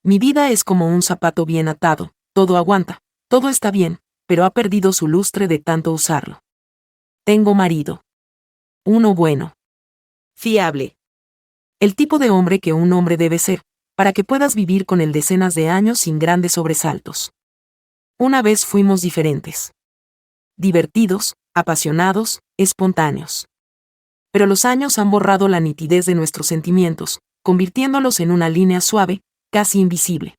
Mi vida es como un zapato bien atado, todo aguanta, todo está bien, pero ha perdido su lustre de tanto usarlo. Tengo marido. Uno bueno. Fiable. El tipo de hombre que un hombre debe ser, para que puedas vivir con él decenas de años sin grandes sobresaltos. Una vez fuimos diferentes. Divertidos, apasionados, espontáneos. Pero los años han borrado la nitidez de nuestros sentimientos, convirtiéndolos en una línea suave, casi invisible.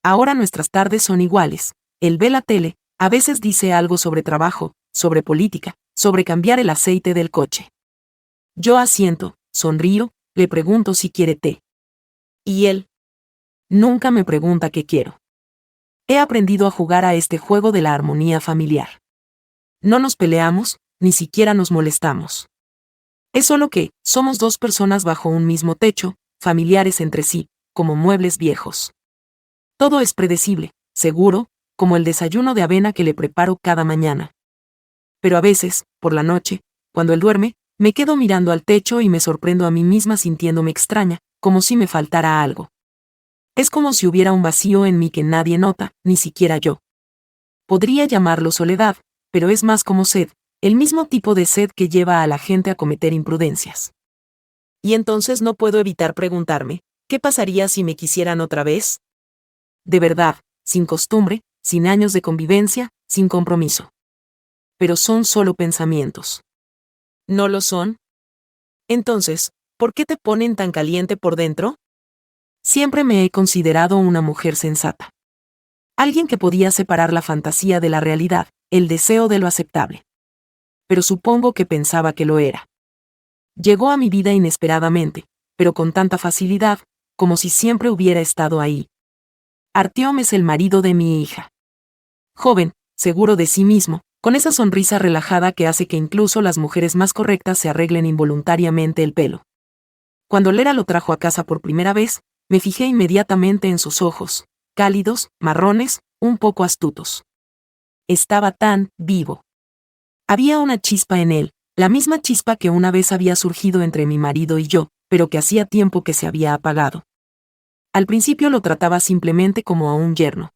Ahora nuestras tardes son iguales. Él ve la tele, a veces dice algo sobre trabajo, sobre política, sobre cambiar el aceite del coche. Yo asiento, sonrío, le pregunto si quiere té. ¿Y él? Nunca me pregunta qué quiero. He aprendido a jugar a este juego de la armonía familiar. No nos peleamos, ni siquiera nos molestamos. Es solo que, somos dos personas bajo un mismo techo, familiares entre sí, como muebles viejos. Todo es predecible, seguro, como el desayuno de avena que le preparo cada mañana. Pero a veces, por la noche, cuando él duerme, me quedo mirando al techo y me sorprendo a mí misma sintiéndome extraña, como si me faltara algo. Es como si hubiera un vacío en mí que nadie nota, ni siquiera yo. Podría llamarlo soledad, pero es más como sed, el mismo tipo de sed que lleva a la gente a cometer imprudencias. Y entonces no puedo evitar preguntarme, ¿qué pasaría si me quisieran otra vez? De verdad, sin costumbre, sin años de convivencia, sin compromiso. Pero son solo pensamientos. ¿No lo son? Entonces, ¿por qué te ponen tan caliente por dentro? Siempre me he considerado una mujer sensata. Alguien que podía separar la fantasía de la realidad, el deseo de lo aceptable. Pero supongo que pensaba que lo era. Llegó a mi vida inesperadamente, pero con tanta facilidad, como si siempre hubiera estado ahí. Artyom es el marido de mi hija. Joven, seguro de sí mismo, con esa sonrisa relajada que hace que incluso las mujeres más correctas se arreglen involuntariamente el pelo. Cuando Lera lo trajo a casa por primera vez, me fijé inmediatamente en sus ojos, cálidos, marrones, un poco astutos. Estaba tan vivo. Había una chispa en él, la misma chispa que una vez había surgido entre mi marido y yo, pero que hacía tiempo que se había apagado. Al principio lo trataba simplemente como a un yerno.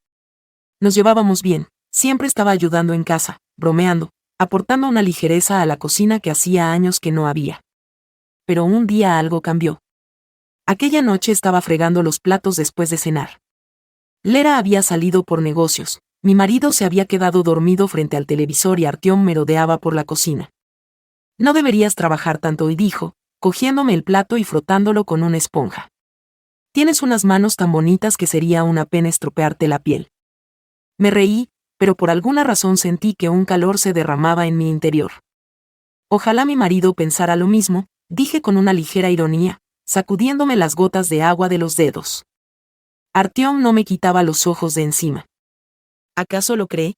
Nos llevábamos bien, siempre estaba ayudando en casa, bromeando, aportando una ligereza a la cocina que hacía años que no había. Pero un día algo cambió. Aquella noche estaba fregando los platos después de cenar. Lera había salido por negocios, mi marido se había quedado dormido frente al televisor y Artyom merodeaba por la cocina. No deberías trabajar tanto hoy, dijo, cogiéndome el plato y frotándolo con una esponja. Tienes unas manos tan bonitas que sería una pena estropearte la piel. Me reí, pero por alguna razón sentí que un calor se derramaba en mi interior. Ojalá mi marido pensara lo mismo, dije con una ligera ironía, sacudiéndome las gotas de agua de los dedos. Artyom no me quitaba los ojos de encima. ¿Acaso lo cree?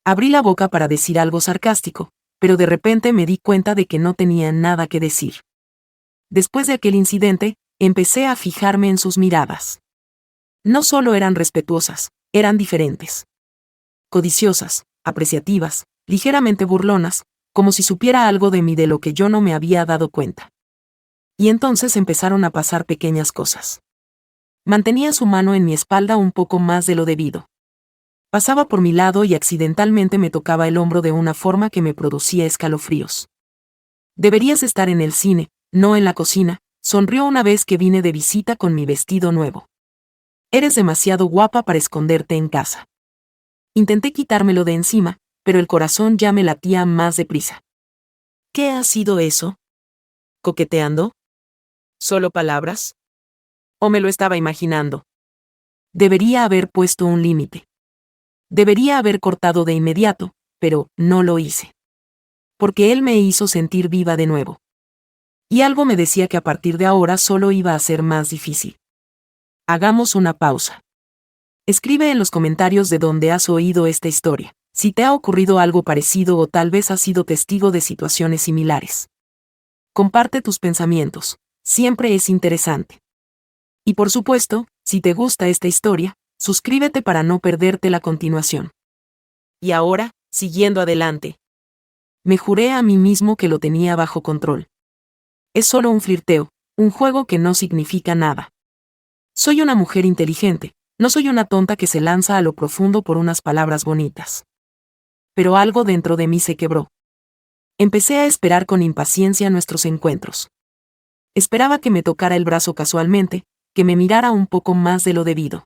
Abrí la boca para decir algo sarcástico, pero de repente me di cuenta de que no tenía nada que decir. Después de aquel incidente, empecé a fijarme en sus miradas. No solo eran respetuosas, eran diferentes. Codiciosas, apreciativas, ligeramente burlonas, como si supiera algo de mí de lo que yo no me había dado cuenta. Y entonces empezaron a pasar pequeñas cosas. Mantenía su mano en mi espalda un poco más de lo debido. Pasaba por mi lado y accidentalmente me tocaba el hombro de una forma que me producía escalofríos. Deberías estar en el cine, no en la cocina, sonrió una vez que vine de visita con mi vestido nuevo. Eres demasiado guapa para esconderte en casa. Intenté quitármelo de encima, pero el corazón ya me latía más deprisa. ¿Qué ha sido eso? ¿Coqueteando? ¿Solo palabras? ¿O me lo estaba imaginando? Debería haber puesto un límite. Debería haber cortado de inmediato, pero no lo hice. Porque él me hizo sentir viva de nuevo. Y algo me decía que a partir de ahora solo iba a ser más difícil. Hagamos una pausa. Escribe en los comentarios de donde has oído esta historia, si te ha ocurrido algo parecido o tal vez has sido testigo de situaciones similares. Comparte tus pensamientos, siempre es interesante. Y por supuesto, si te gusta esta historia, suscríbete para no perderte la continuación. Y ahora, siguiendo adelante. Me juré a mí mismo que lo tenía bajo control. Es solo un flirteo, un juego que no significa nada. Soy una mujer inteligente, no soy una tonta que se lanza a lo profundo por unas palabras bonitas. Pero algo dentro de mí se quebró. Empecé a esperar con impaciencia nuestros encuentros. Esperaba que me tocara el brazo casualmente, que me mirara un poco más de lo debido.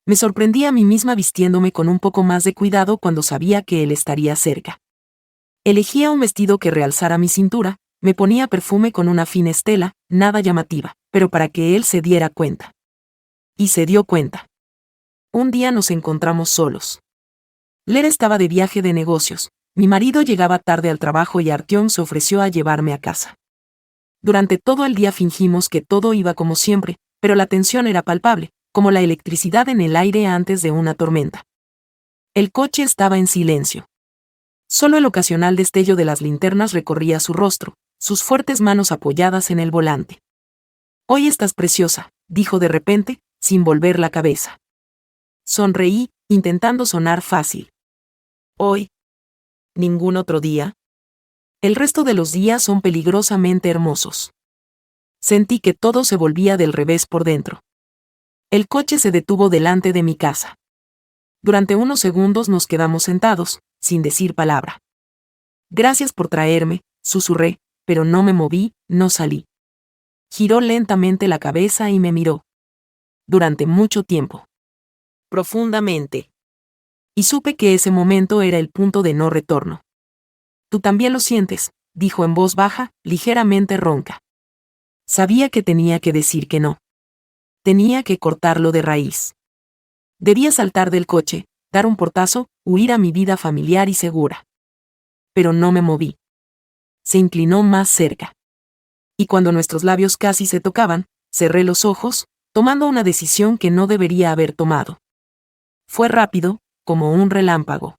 Me sorprendí a mí misma vistiéndome con un poco más de cuidado cuando sabía que él estaría cerca. Elegía un vestido que realzara mi cintura, me ponía perfume con una fina estela, nada llamativa, pero para que él se diera cuenta. Y se dio cuenta. Un día nos encontramos solos. Lera estaba de viaje de negocios, mi marido llegaba tarde al trabajo y Artyom se ofreció a llevarme a casa. Durante todo el día fingimos que todo iba como siempre, pero la tensión era palpable, como la electricidad en el aire antes de una tormenta. El coche estaba en silencio. Solo el ocasional destello de las linternas recorría su rostro, sus fuertes manos apoyadas en el volante. «Hoy estás preciosa», dijo de repente, sin volver la cabeza. Sonreí, intentando sonar fácil. «¿Hoy? ¿Ningún otro día? El resto de los días son peligrosamente hermosos». Sentí que todo se volvía del revés por dentro. El coche se detuvo delante de mi casa. Durante unos segundos nos quedamos sentados, sin decir palabra. «Gracias por traerme», susurré, pero no me moví, no salí. Giró lentamente la cabeza y me miró. Durante mucho tiempo. Profundamente. Y supe que ese momento era el punto de no retorno. «Tú también lo sientes», dijo en voz baja, ligeramente ronca. Sabía que tenía que decir que no. Tenía que cortarlo de raíz. Debía saltar del coche, dar un portazo, huir a mi vida familiar y segura. Pero no me moví. Se inclinó más cerca. Y cuando nuestros labios casi se tocaban, cerré los ojos, tomando una decisión que no debería haber tomado. Fue rápido, como un relámpago.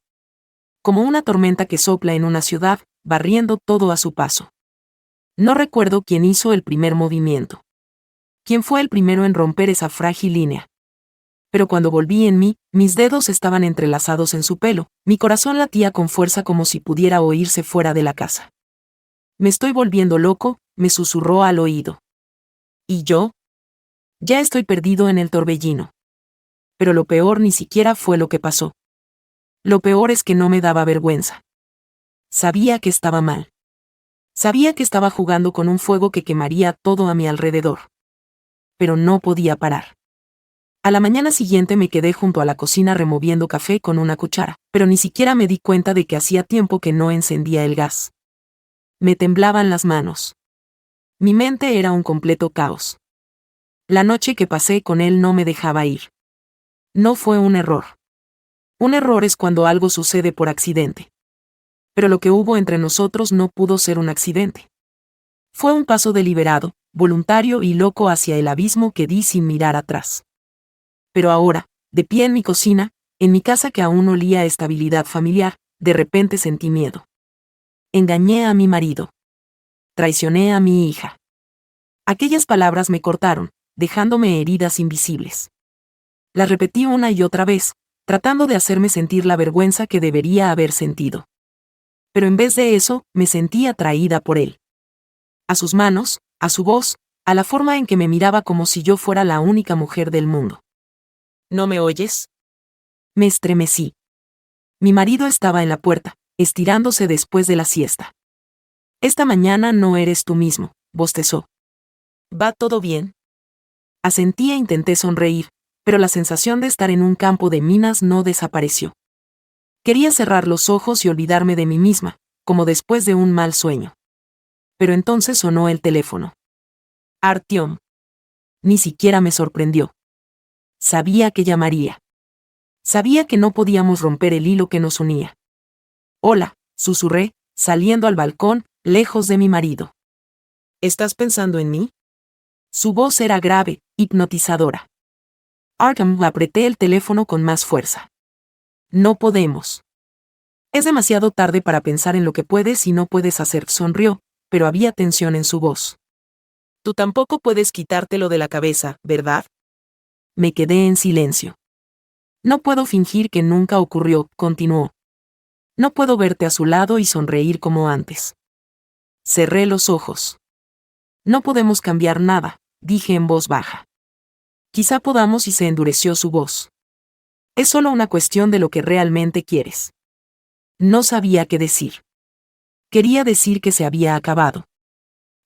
Como una tormenta que sopla en una ciudad, barriendo todo a su paso. No recuerdo quién hizo el primer movimiento. Quién fue el primero en romper esa frágil línea. Pero cuando volví en mí, mis dedos estaban entrelazados en su pelo, mi corazón latía con fuerza como si pudiera oírse fuera de la casa. «Me estoy volviendo loco», me susurró al oído. ¿Y yo? Ya estoy perdido en el torbellino. Pero lo peor ni siquiera fue lo que pasó. Lo peor es que no me daba vergüenza. Sabía que estaba mal. Sabía que estaba jugando con un fuego que quemaría todo a mi alrededor. Pero no podía parar. A la mañana siguiente me quedé junto a la cocina removiendo café con una cuchara, pero ni siquiera me di cuenta de que hacía tiempo que no encendía el gas. Me temblaban las manos. Mi mente era un completo caos. La noche que pasé con él no me dejaba ir. No fue un error. Un error es cuando algo sucede por accidente. Pero lo que hubo entre nosotros no pudo ser un accidente. Fue un paso deliberado, voluntario y loco hacia el abismo que di sin mirar atrás. Pero ahora, de pie en mi cocina, en mi casa que aún olía a estabilidad familiar, de repente sentí miedo. Engañé a mi marido. Traicioné a mi hija. Aquellas palabras me cortaron, dejándome heridas invisibles. Las repetí una y otra vez, tratando de hacerme sentir la vergüenza que debería haber sentido. Pero en vez de eso, me sentí atraída por él. A sus manos, a su voz, a la forma en que me miraba como si yo fuera la única mujer del mundo. ¿No me oyes? Me estremecí. Mi marido estaba en la puerta, estirándose después de la siesta. «Esta mañana no eres tú mismo», bostezó. «¿Va todo bien?» Asentí e intenté sonreír, pero la sensación de estar en un campo de minas no desapareció. Quería cerrar los ojos y olvidarme de mí misma, como después de un mal sueño. Pero entonces sonó el teléfono. Artyom. Ni siquiera me sorprendió. Sabía que llamaría. Sabía que no podíamos romper el hilo que nos unía. «Hola», susurré, saliendo al balcón, lejos de mi marido. «¿Estás pensando en mí?» Su voz era grave, hipnotizadora. Artyom, apreté el teléfono con más fuerza. «No podemos. Es demasiado tarde para pensar en lo que puedes y no puedes hacer», sonrió, pero había tensión en su voz. «Tú tampoco puedes quitártelo de la cabeza, ¿verdad?» Me quedé en silencio. «No puedo fingir que nunca ocurrió», continuó. «No puedo verte a su lado y sonreír como antes». Cerré los ojos. «No podemos cambiar nada», dije en voz baja. Quizá podamos, y se endureció su voz. Es solo una cuestión de lo que realmente quieres. No sabía qué decir. Quería decir que se había acabado.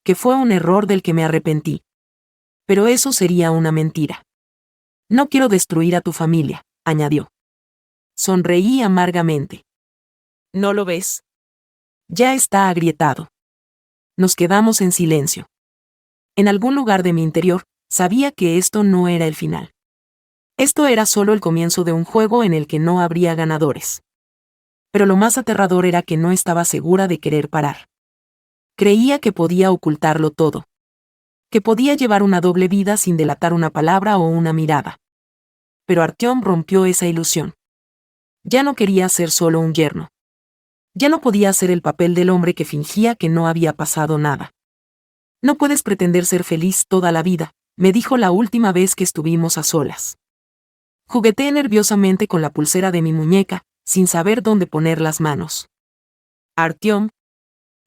Que fue un error del que me arrepentí. Pero eso sería una mentira. No quiero destruir a tu familia, añadió. Sonreí amargamente. ¿No lo ves? Ya está agrietado. Nos quedamos en silencio. En algún lugar de mi interior, sabía que esto no era el final. Esto era solo el comienzo de un juego en el que no habría ganadores. Pero lo más aterrador era que no estaba segura de querer parar. Creía que podía ocultarlo todo. Que podía llevar una doble vida sin delatar una palabra o una mirada. Pero Artyom rompió esa ilusión. Ya no quería ser solo un yerno. Ya no podía hacer el papel del hombre que fingía que no había pasado nada. No puedes pretender ser feliz toda la vida, me dijo la última vez que estuvimos a solas. Jugueteé nerviosamente con la pulsera de mi muñeca, sin saber dónde poner las manos. Artyom,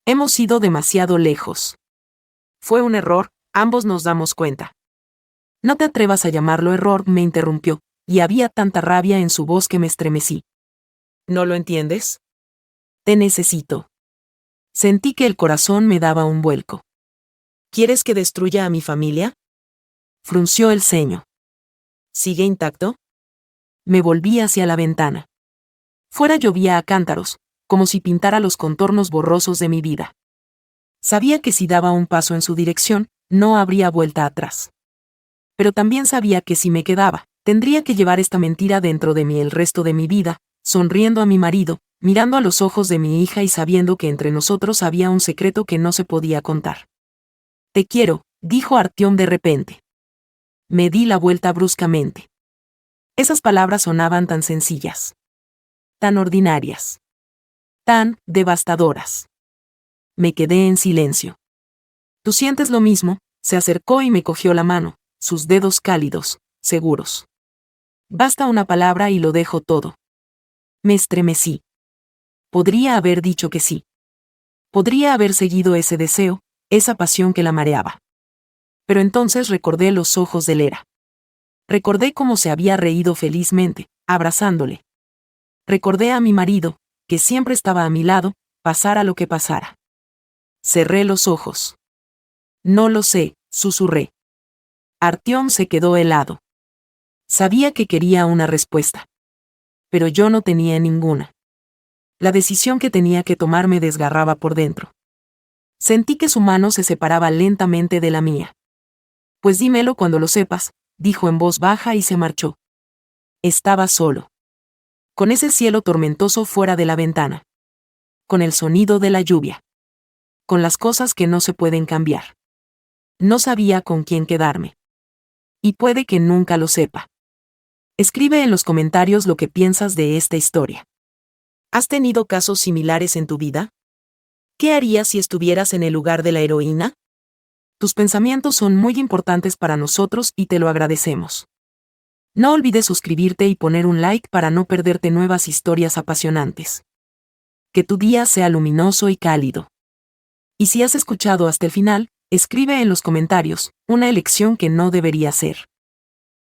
hemos ido demasiado lejos. Fue un error, ambos nos damos cuenta. No te atrevas a llamarlo error, me interrumpió, y había tanta rabia en su voz que me estremecí. ¿No lo entiendes? Te necesito. Sentí que el corazón me daba un vuelco. ¿Quieres que destruya a mi familia? Frunció el ceño. ¿Sigue intacto? Me volví hacia la ventana. Fuera llovía a cántaros, como si pintara los contornos borrosos de mi vida. Sabía que si daba un paso en su dirección, no habría vuelta atrás. Pero también sabía que si me quedaba, tendría que llevar esta mentira dentro de mí el resto de mi vida, sonriendo a mi marido, mirando a los ojos de mi hija y sabiendo que entre nosotros había un secreto que no se podía contar. Te quiero, dijo Artyom de repente. Me di la vuelta bruscamente. Esas palabras sonaban tan sencillas. Tan ordinarias. Tan devastadoras. Me quedé en silencio. ¿Tú sientes lo mismo? Se acercó y me cogió la mano, sus dedos cálidos, seguros. Basta una palabra y lo dejo todo. Me estremecí. Podría haber dicho que sí. Podría haber seguido ese deseo, esa pasión que la mareaba. Pero entonces recordé los ojos de Lera. Recordé cómo se había reído felizmente, abrazándole. Recordé a mi marido, que siempre estaba a mi lado, pasara lo que pasara. Cerré los ojos. No lo sé, susurré. Artyom se quedó helado. Sabía que quería una respuesta. Pero yo no tenía ninguna. La decisión que tenía que tomar me desgarraba por dentro. Sentí que su mano se separaba lentamente de la mía. Pues dímelo cuando lo sepas, dijo en voz baja y se marchó. Estaba solo. Con ese cielo tormentoso fuera de la ventana. Con el sonido de la lluvia. Con las cosas que no se pueden cambiar. No sabía con quién quedarme. Y puede que nunca lo sepa. Escribe en los comentarios lo que piensas de esta historia. ¿Has tenido casos similares en tu vida? ¿Qué harías si estuvieras en el lugar de la heroína? Tus pensamientos son muy importantes para nosotros y te lo agradecemos. No olvides suscribirte y poner un like para no perderte nuevas historias apasionantes. Que tu día sea luminoso y cálido. Y si has escuchado hasta el final, escribe en los comentarios, una elección que no debería ser.